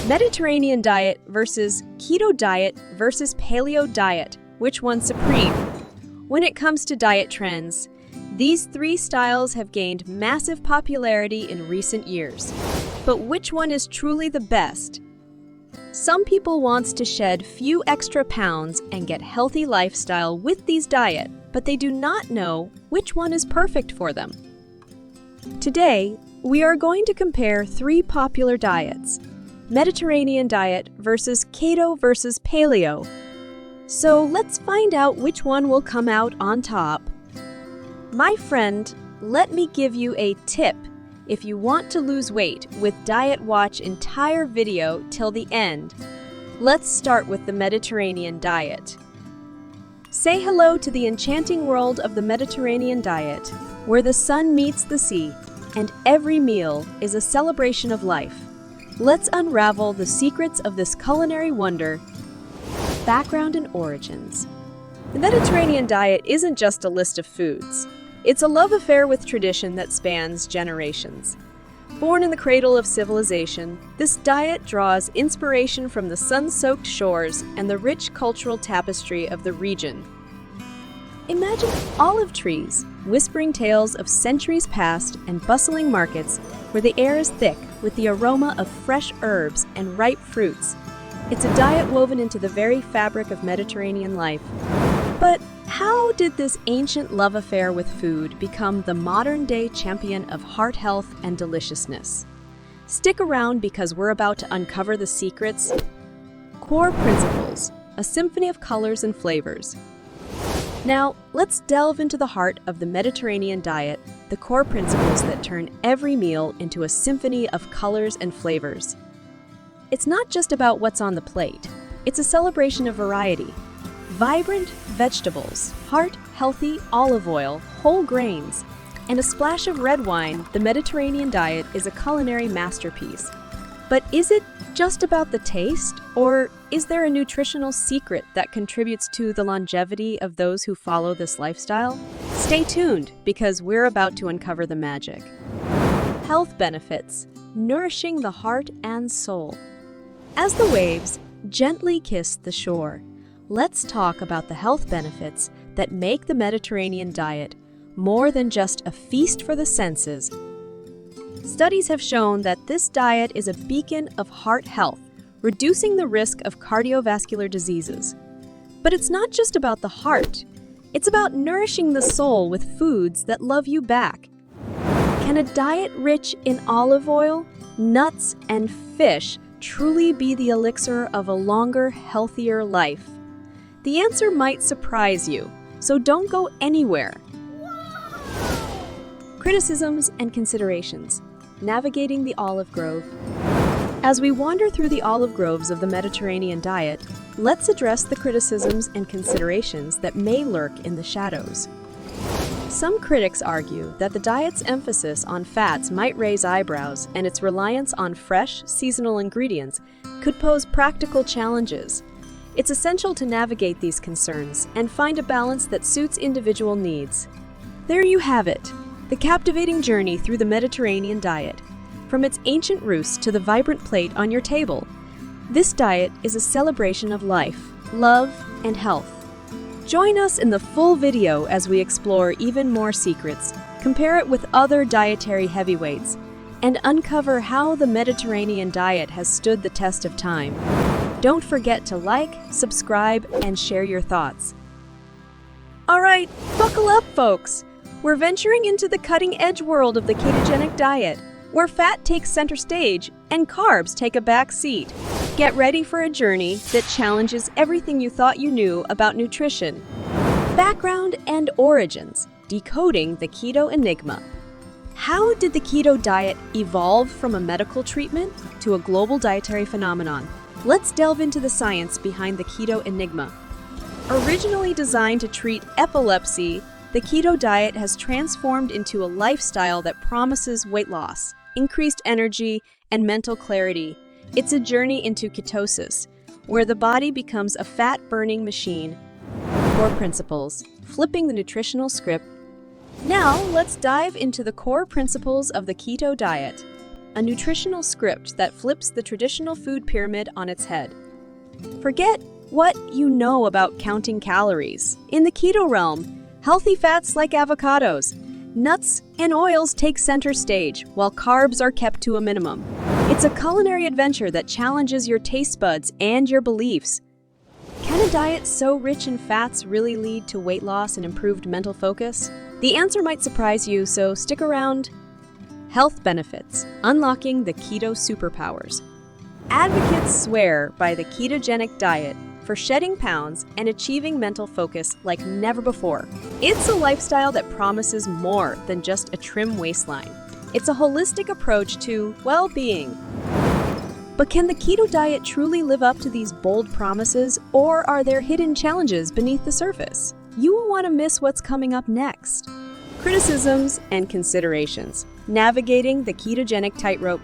Mediterranean diet versus keto diet versus paleo diet. Which one's supreme? When it comes to diet trends, these three styles have gained massive popularity in recent years. But which one is truly the best? Some people want to shed few extra pounds and get healthy lifestyle with these diet, but they do not know which one is perfect for them. Today, we are going to compare three popular diets: Mediterranean diet versus keto versus paleo. So let's find out which one will come out on top. My friend, let me give you a tip. If you want to lose weight with diet, watch entire video till the end. Let's start with the Mediterranean diet. Say hello to the enchanting world of the Mediterranean diet, where the sun meets the sea, and every meal is a celebration of life. Let's unravel the secrets of this culinary wonder. Background and origins. The Mediterranean diet isn't just a list of foods. It's a love affair with tradition that spans generations. Born in the cradle of civilization, this diet draws inspiration from the sun-soaked shores and the rich cultural tapestry of the region. Imagine olive trees, whispering tales of centuries past, and bustling markets where the air is thick with the aroma of fresh herbs and ripe fruits. It's a diet woven into the very fabric of Mediterranean life. But how did this ancient love affair with food become the modern-day champion of heart health and deliciousness? Stick around because we're about to uncover the secrets. Core principles, a symphony of colors and flavors. Now, let's delve into the heart of the Mediterranean diet, the core principles that turn every meal into a symphony of colors and flavors. It's not just about what's on the plate. It's a celebration of variety. Vibrant vegetables, heart-healthy olive oil, whole grains, and a splash of red wine, the Mediterranean diet is a culinary masterpiece. But is it just about the taste, or is there a nutritional secret that contributes to the longevity of those who follow this lifestyle? Stay tuned, because we're about to uncover the magic. Health benefits, nourishing the heart and soul. As the waves gently kiss the shore, let's talk about the health benefits that make the Mediterranean diet more than just a feast for the senses. Studies have shown that this diet is a beacon of heart health, reducing the risk of cardiovascular diseases. But it's not just about the heart. It's about nourishing the soul with foods that love you back. Can a diet rich in olive oil, nuts, and fish truly be the elixir of a longer, healthier life? The answer might surprise you, so don't go anywhere. Criticisms and considerations. Navigating the olive grove. As we wander through the olive groves of the Mediterranean diet, let's address the criticisms and considerations that may lurk in the shadows. Some critics argue that the diet's emphasis on fats might raise eyebrows, and its reliance on fresh, seasonal ingredients could pose practical challenges. It's essential to navigate these concerns and find a balance that suits individual needs. There you have it, the captivating journey through the Mediterranean diet. From its ancient roots to the vibrant plate on your table, this diet is a celebration of life, love, and health. Join us in the full video as we explore even more secrets, compare it with other dietary heavyweights, and uncover how the Mediterranean diet has stood the test of time. Don't forget to like, subscribe, and share your thoughts. All right, buckle up, folks. We're venturing into the cutting-edge world of the ketogenic diet, where fat takes center stage and carbs take a back seat. Get ready for a journey that challenges everything you thought you knew about nutrition. Background and origins, decoding the keto enigma. How did the keto diet evolve from a medical treatment to a global dietary phenomenon? Let's delve into the science behind the keto enigma. Originally designed to treat epilepsy, the keto diet has transformed into a lifestyle that promises weight loss, increased energy, and mental clarity. It's a journey into ketosis, where the body becomes a fat-burning machine. Core principles, flipping the nutritional script. Now, let's dive into the core principles of the keto diet. a nutritional script that flips the traditional food pyramid on its head. Forget what you know about counting calories. In the keto realm, healthy fats like avocados, nuts, and oils take center stage, while carbs are kept to a minimum. It's a culinary adventure that challenges your taste buds and your beliefs. Can a diet so rich in fats really lead to weight loss and improved mental focus? The answer might surprise you, so stick around. Health benefits: unlocking the keto superpowers. Advocates swear by the ketogenic diet for shedding pounds and achieving mental focus like never before. It's a lifestyle that promises more than just a trim waistline. It's a holistic approach to well-being. But can the keto diet truly live up to these bold promises, or are there hidden challenges beneath the surface? You won't want to miss what's coming up next. Criticisms and considerations. Navigating the ketogenic tightrope.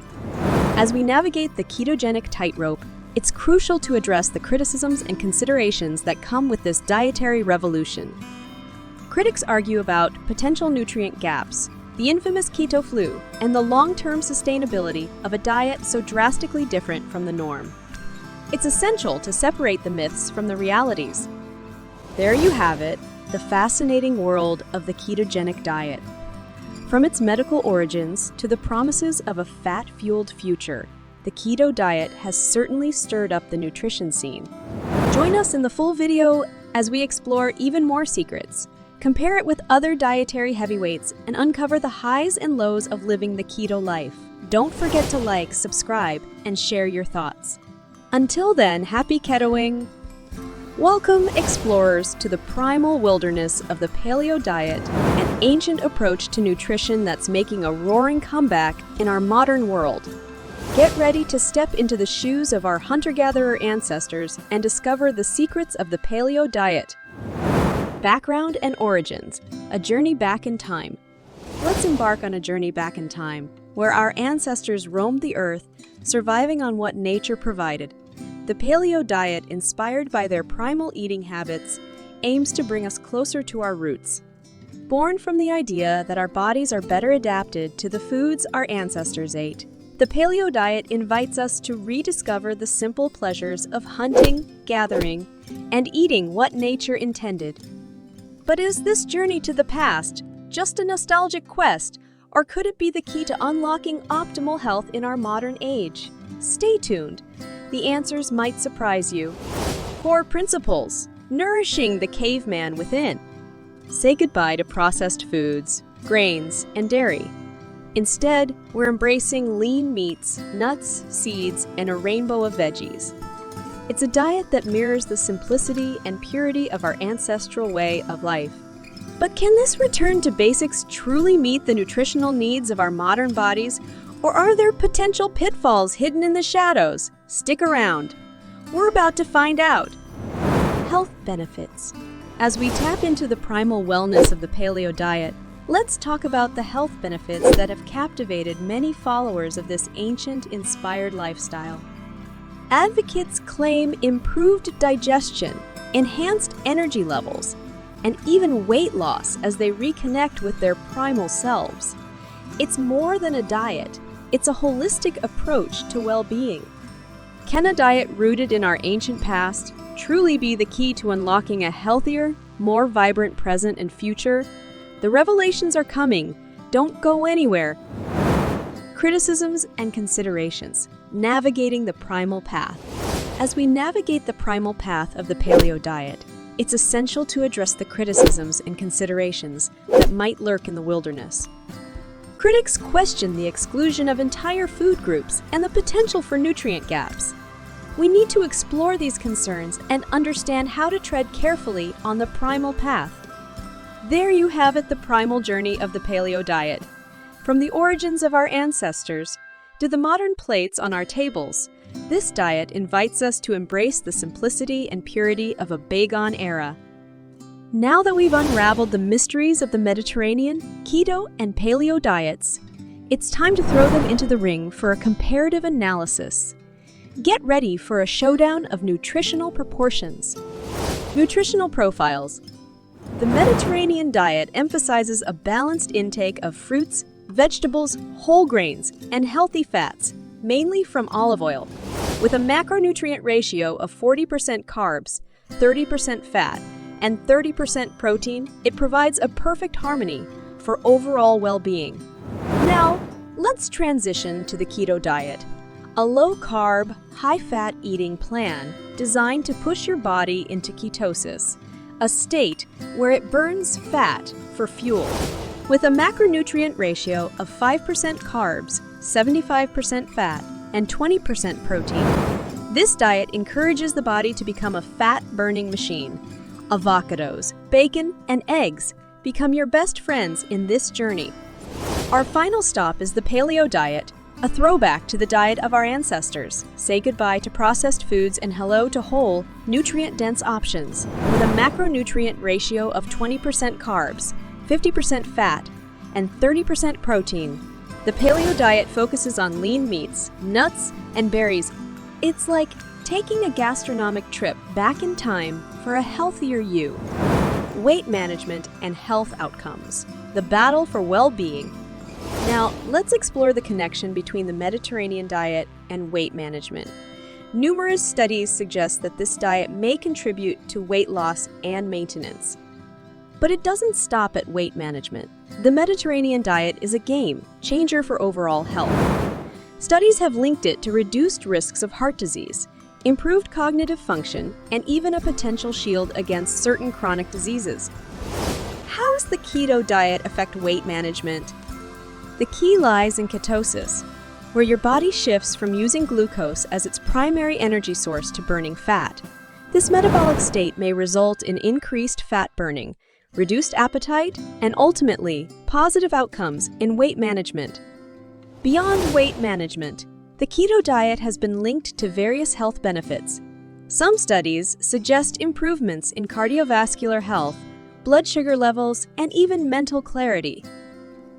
As we navigate the ketogenic tightrope, it's crucial to address the criticisms and considerations that come with this dietary revolution. Critics argue about potential nutrient gaps, the infamous keto flu, and the long-term sustainability of a diet so drastically different from the norm. It's essential to separate the myths from the realities. There you have it, the fascinating world of the ketogenic diet. From its medical origins to the promises of a fat-fueled future, the keto diet has certainly stirred up the nutrition scene. Join us in the full video as we explore even more secrets, compare it with other dietary heavyweights, and uncover the highs and lows of living the keto life. Don't forget to like, subscribe, and share your thoughts. Until then, happy ketoing! Welcome, explorers, to the primal wilderness of the Paleo Diet, an ancient approach to nutrition that's making a roaring comeback in our modern world. Get ready to step into the shoes of our hunter-gatherer ancestors and discover the secrets of the Paleo Diet. Background and origins, a journey back in time. Let's embark on a journey back in time, where our ancestors roamed the earth, surviving on what nature provided. The Paleo Diet, inspired by their primal eating habits, aims to bring us closer to our roots. Born from the idea that our bodies are better adapted to the foods our ancestors ate, the Paleo Diet invites us to rediscover the simple pleasures of hunting, gathering, and eating what nature intended. But is this journey to the past just a nostalgic quest, or could it be the key to unlocking optimal health in our modern age? Stay tuned. The answers might surprise you. Core principles: nourishing the caveman within. Say goodbye to processed foods, grains, and dairy. Instead, we're embracing lean meats, nuts, seeds, and a rainbow of veggies. It's a diet that mirrors the simplicity and purity of our ancestral way of life. But can this return to basics truly meet the nutritional needs of our modern bodies, or are there potential pitfalls hidden in the shadows? Stick around. We're about to find out. Health benefits. As we tap into the primal wellness of the Paleo Diet, let's talk about the health benefits that have captivated many followers of this ancient, inspired lifestyle. Advocates claim improved digestion, enhanced energy levels, and even weight loss as they reconnect with their primal selves. It's more than a diet, it's a holistic approach to well-being. Can a diet rooted in our ancient past truly be the key to unlocking a healthier, more vibrant present and future? The revelations are coming. Don't go anywhere. Criticisms and considerations. Navigating the primal path. As we navigate the primal path of the Paleo Diet, it's essential to address the criticisms and considerations that might lurk in the wilderness. Critics question the exclusion of entire food groups and the potential for nutrient gaps. We need to explore these concerns and understand how to tread carefully on the primal path. There you have it, the primal journey of the Paleo Diet. From the origins of our ancestors to the modern plates on our tables, this diet invites us to embrace the simplicity and purity of a bygone era. Now that we've unraveled the mysteries of the Mediterranean, keto, and paleo diets, it's time to throw them into the ring for a comparative analysis. Get ready for a showdown of nutritional proportions. Nutritional profiles. The Mediterranean diet emphasizes a balanced intake of fruits, vegetables, whole grains, and healthy fats, mainly from olive oil. With a macronutrient ratio of 40% carbs, 30% fat, and 30% protein, it provides a perfect harmony for overall well-being. Now, let's transition to the keto diet, a low-carb, high-fat eating plan designed to push your body into ketosis, a state where it burns fat for fuel. With a macronutrient ratio of 5% carbs, 75% fat, and 20% protein, this diet encourages the body to become a fat-burning machine. Avocados, bacon, and eggs become your best friends in this journey. Our final stop is the Paleo Diet, a throwback to the diet of our ancestors. Say goodbye to processed foods and hello to whole, nutrient-dense options. With a macronutrient ratio of 20% carbs, 50% fat, and 30% protein, the Paleo Diet focuses on lean meats, nuts, and berries. It's like taking a gastronomic trip back in time for a healthier you. Weight management and health outcomes. The battle for well-being. Now, let's explore the connection between the Mediterranean diet and weight management. Numerous studies suggest that this diet may contribute to weight loss and maintenance. But it doesn't stop at weight management. The Mediterranean diet is a game changer for overall health. Studies have linked it to reduced risks of heart disease, improved cognitive function, and even a potential shield against certain chronic diseases. How does the keto diet affect weight management? The key lies in ketosis, where your body shifts from using glucose as its primary energy source to burning fat. This metabolic state may result in increased fat burning, reduced appetite, and ultimately, positive outcomes in weight management. Beyond weight management, the keto diet has been linked to various health benefits. Some studies suggest improvements in cardiovascular health, blood sugar levels, and even mental clarity.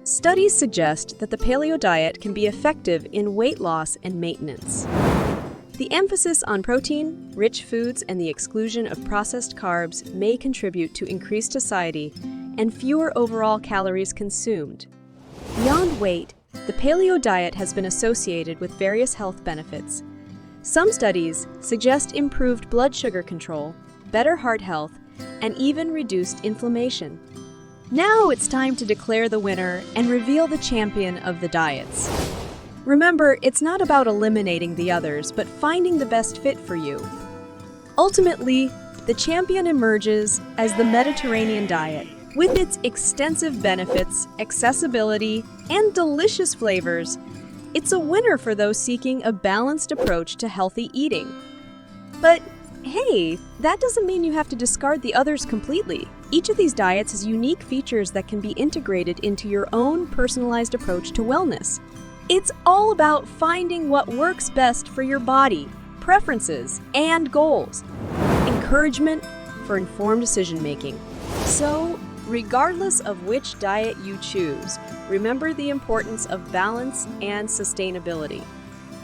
Studies suggest that the paleo diet can be effective in weight loss and maintenance. The emphasis on protein, rich foods, and the exclusion of processed carbs may contribute to increased satiety and fewer overall calories consumed. Beyond weight, the paleo diet has been associated with various health benefits. Some studies suggest improved blood sugar control, better heart health, and even reduced inflammation. Now it's time to declare the winner and reveal the champion of the diets. Remember, it's not about eliminating the others, but finding the best fit for you. Ultimately, the champion emerges as the Mediterranean diet. With its extensive benefits, accessibility, and delicious flavors, it's a winner for those seeking a balanced approach to healthy eating. But hey, that doesn't mean you have to discard the others completely. Each of these diets has unique features that can be integrated into your own personalized approach to wellness. It's all about finding what works best for your body, preferences, and goals. Encouragement for informed decision-making. So, regardless of which diet you choose, remember the importance of balance and sustainability.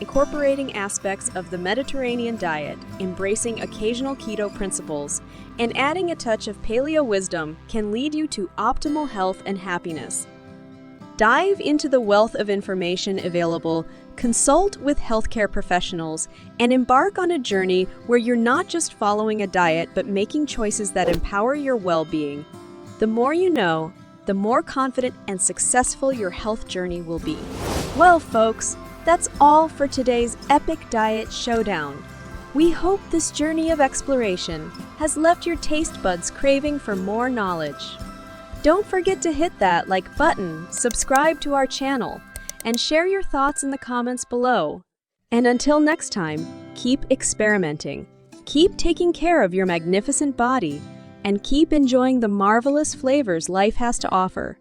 Incorporating aspects of the Mediterranean diet, embracing occasional keto principles, and adding a touch of paleo wisdom can lead you to optimal health and happiness. Dive into the wealth of information available, consult with healthcare professionals, and embark on a journey where you're not just following a diet but making choices that empower your well-being. The more you know, the more confident and successful your health journey will be. Well, folks, that's all for today's epic diet showdown. We hope this journey of exploration has left your taste buds craving for more knowledge. Don't forget to hit that like button, subscribe to our channel, and share your thoughts in the comments below. And until next time, keep experimenting, keep taking care of your magnificent body, and keep enjoying the marvelous flavors life has to offer.